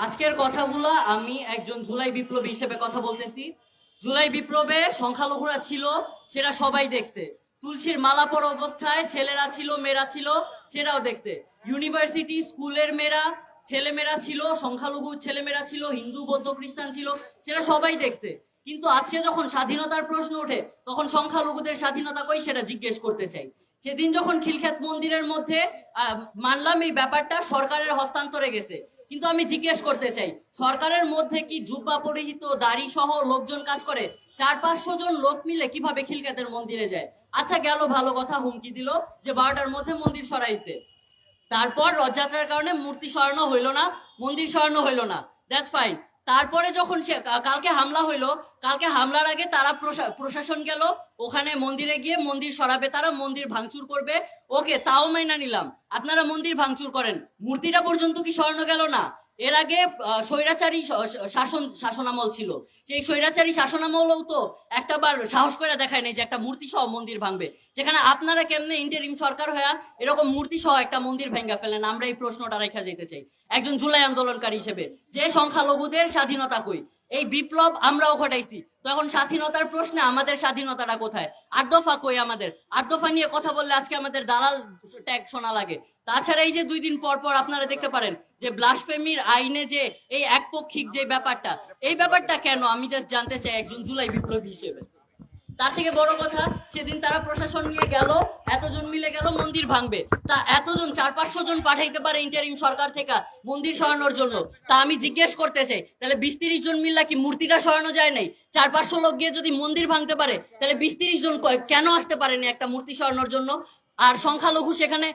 আজকের কথাগুলো আমি একজন জুলাই বিপ্লবী হিসেবে কথা বলতেছি। জুলাই বিপ্লবে সংখ্যালঘুরা ছিল, সেটা সবাই দেখছে। তুলসীর মালা পরা অবস্থায় ছেলেরা ছিল, মেয়েরা ছিল, সেটাও দেখছে। ইউনিভার্সিটি স্কুলের মেয়েরা, ছেলেমেয়েরা ছিল, সংখ্যালঘু ছেলেমেয়েরা ছিল, হিন্দু বৌদ্ধ খ্রিস্টান ছিল, সেটা সবাই দেখছে। কিন্তু আজকে যখন স্বাধীনতার প্রশ্ন ওঠে, তখন সংখ্যালঘুদের স্বাধীনতা কই সেটা জিজ্ঞেস করতে চাই। সেদিন যখন খিলক্ষেত মন্দিরের মধ্যে মানলাম এই ব্যাপারটা সরকারের হস্তান্তরে গেছে, কিন্তু আমি জিজ্ঞেস করতে চাই, সরকারের মধ্যে কি জুব্বা পরিহিত দাড়ি সহ লোকজন কাজ করে? 400-500 জন লোক মিলে কিভাবে খিলক্ষেতের মন্দিরে যায়? আচ্ছা গেল, ভালো কথা, হুমকি দিল যে 12টার মধ্যে মন্দির সরাইতে। তারপর রথযাত্রার কারণে মূর্তি সরানো হইলো না, মন্দির সরানো হইলো না, দ্যাটস ফাইন। তারপরে যখন কালকে হামলা হইলো, কালকে হামলার আগে তারা প্রশাসন গেল ওখানে মন্দিরে গিয়ে মন্দির সরাবে, তারা মন্দির ভাঙচুর করবে। ওকে, তাও মাইনা নিলাম, আপনারা মন্দির ভাঙচুর করেন, মূর্তিটা পর্যন্ত কি সরানো গেল না? এর আগে স্বৈরাচারী শাসনামল ছিল, সেই স্বৈরাচারী শাসনামলও তো একটাবার সাহস করে দেখায় নাই যে একটা মূর্তি সহ মন্দির ভাঙবে। যেখানে আপনারা কেমনে ইন্টারিম সরকার হয়ে এরকম মূর্তি সহ একটা মন্দির ভেঙ্গা ফেলেন? আমরা এই প্রশ্নটা রেখা যেতে চাই একজন জুলাই আন্দোলনকারী হিসেবে, যে সংখ্যালঘুদের স্বাধীনতা কই? এই বিপ্লব আমরাও ঘটাইছি, তো এখন স্বাধীনতার প্রশ্নে আমাদের স্বাধীনতাটা কোথায়? 8 দফা কই আমাদের? 8 দফা নিয়ে কথা বললে আজকে আমাদের দালাল ট্যাগ শোনা লাগে। তাছাড়া এই যে 2 দিন পর পর আপনারা দেখতে পারেন যে ব্লাসফেমির আইনে যে এই একপক্ষিক যে ব্যাপারটা, এই ব্যাপারটা কেন? আমি জাস্ট জানতে চাই একজন জুলাই বিপ্লবী হিসেবে। তার থেকে বড় কথা, সেদিন তারা প্রশাসন নিয়ে গেল, এতজন মিলে গেল মন্দির ভাঙবে, তা এতজন 400-500 জন পাঠাইতে পারে ইন্টারিম সরকার থেকে মন্দির সরানোর জন্য? তা আমি জিজ্ঞেস করতে চাই, তাহলে 20-30 জন মিললা কি মূর্তিটা সরানো যায় নাই? 400-500 লোক গিয়ে যদি মন্দির ভাঙতে পারে, তাহলে 20-30 জন কেন আসতে পারেনি একটা মূর্তি সরানোর জন্য? আর সংখ্যালঘু সেখানে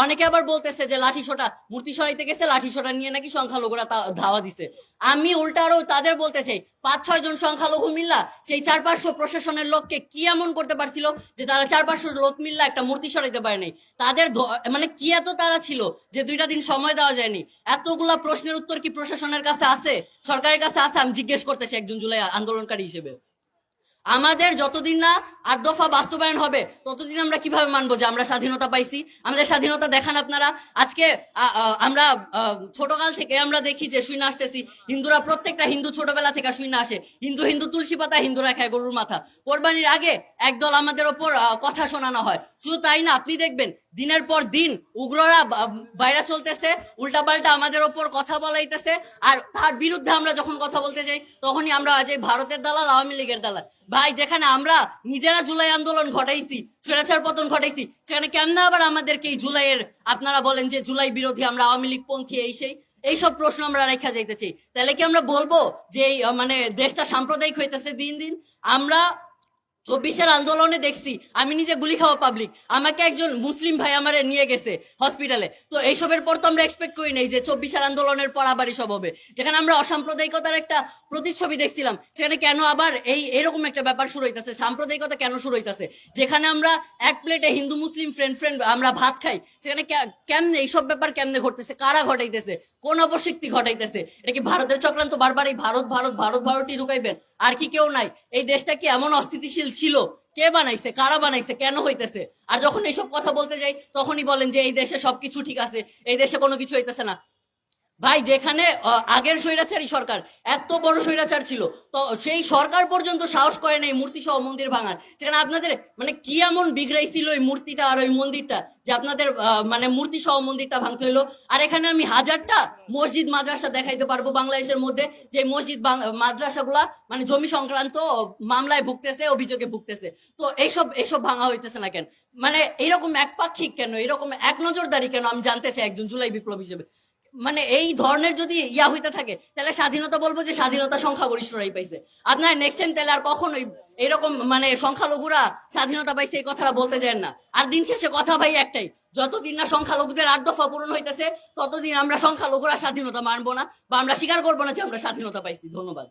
অনেকে আবার বলতেছে যে লাঠি সোটা, মূর্তি সরাইতে গেছে লাঠি সোটা নিয়ে নাকি সংখ্যালঘুরা ধাওয়া দিছে। আমি উল্টা আরো তাদের বলতে চাই, 5-6 জন সংখ্যালঘু মিল্লা সেই 400-500 প্রশাসনের লোককে কি এমন করতে পারছিল যে তারা 400-500 লোক মিল্লা একটা মূর্তি সরাইতে পারে নাই? তাদের মানে কি এত তারা ছিল যে 2টা দিন সময় দেওয়া যায়নি? এতগুলা প্রশ্নের উত্তর কি প্রশাসনের কাছে আছে, সরকারের কাছে আছে? আমি জিজ্ঞেস করতে চাই একজন জুলাই আন্দোলনকারী হিসেবে। আমাদের যতদিন না 8 দফা বাস্তবায়ন হবে, ততদিন আমরা কিভাবে মানবো যে আমরা স্বাধীনতা পাইছি? আমাদের স্বাধীনতা দেখান আপনারা। আজকে আমরা ছোটকাল থেকে আমরা দেখি যে শুই না আসতেছি, হিন্দুরা প্রত্যেকটা হিন্দু ছোটবেলা থেকে শুই না আসে, হিন্দু হিন্দু তুলসী পাতা হিন্দুরা খায় গরুর মাথা। কোরবানির আগে একদল আমাদের ওপর কথা শোনানো হয়। শুধু তাই না, আপনি দেখবেন দিনের পর দিন উগ্ররা বাইরে চলতেছে, উল্টা পাল্টা আমাদের ওপর কথা বলাইতেছে। আর তার বিরুদ্ধে আমরা যখন কথা বলতে চাই, তখনই আমরা যে ভারতের দালাল, আওয়ামী লীগের দালাল। ভাই, যেখানে আমরা নিজেরা জুলাই আন্দোলন ঘটাইছি, স্বৈরাচার পতন ঘটাইছি, সেখানে কেমন আবার আমাদেরকে এই জুলাইয়ের আপনারা বলেন যে জুলাই বিরোধী, আমরা আওয়ামী লীগ পন্থী, এইসব প্রশ্ন আমরা রেখা যাইতেছি? তাহলে কি আমরা বলবো যে মানে দেশটা সাম্প্রদায়িক হইতেছে দিন দিন? আমরা 24-এর আন্দোলনে দেখছি, আমি নিজে গুলি খাওয়া পাবলিক, আমাকে একজন মুসলিম ভাই আমারে নিয়ে গেছে হসপিটালে। তো এইসবের পর তো আমরা এক্সপেক্ট করি নাই যে 24-এর আন্দোলনের পর আবার এসব হবে। যেখানে আমরা অসাম্প্রদায়িকতার একটা প্রতিচ্ছবি দেখছিলাম, সেখানে কেন আবার এরকম একটা ব্যাপার শুরু হইতেছে? সাম্প্রদায়িকতা কেন শুরু হইতেছে? যেখানে আমরা এক প্লেটে হিন্দু মুসলিম ফ্রেন্ড আমরা ভাত খাই, সেখানে কেমনে এইসব ব্যাপার কেমনে ঘটতেছে? কারা ঘটাইতেছে? কোন অপশক্তি ঘটাইতেছে? এটা কি ভারতের চক্রান্ত? বারবার এই ভারত ভারত ভারত ভারতই ঢুকাইবেন? আর কি কেউ নাই? এই দেশটা কি এমন অস্থিতিশীল ছিল? কে বানাইছে? কারা বানাইছে? কেন হইতেছে? আর যখন এইসব কথা বলতে যাই, তখনই বলেন যে এই দেশে সবকিছু ঠিক আছে, এই দেশে কোনো কিছু হইতেছে না। ভাই, যেখানে আগের স্বৈরাচারী সরকার এত বড় স্বৈরাচার ছিল, তো সেই সরকার পর্যন্ত সাহস করে নাই মূর্তি সহ মন্দির ভাঙার। সেখানে আপনাদের মানে কি এমন বিগড়াইছিল ওই মূর্তিটা আর ওই মন্দিরটা যে আপনাদের মানে মূর্তি সহ মন্দিরটা ভাঙতে হলো? আর এখানে আমি হাজারটা মসজিদ মাদ্রাসা দেখাইতে পারবো বাংলাদেশের মধ্যে, যে মসজিদ মাদ্রাসাগুলা মানে জমি সংক্রান্ত মামলায় ভুগতেছে, অভিযোগে ভুগতেছে। তো এইসব ভাঙা হইতেছে না কেন? মানে এরকম একপাক্ষিক কেন, এরকম এক নজরদারি কেন? আমি জানতে চাই একজন জুলাই বিপ্লব হিসেবে। মানে এই ধরনের যদি হইতে থাকে, তাহলে স্বাধীনতা বলবো যে স্বাধীনতা সংখ্যাগরিষ্ঠরাই পাইছে। আপনার নেক্সট টাইম তাহলে আর কখনোই এরকম মানে সংখ্যালঘুরা স্বাধীনতা পাইছে এই কথাটা বলতে যান না। আর দিন শেষে কথা ভাই একটাই, যতদিন না সংখ্যালঘুদের 8 দফা পূরণ হইতেছে, ততদিন আমরা সংখ্যালঘুরা স্বাধীনতা মানবো না, বা আমরা স্বীকার করবো না যে আমরা স্বাধীনতা পাইছি। ধন্যবাদ।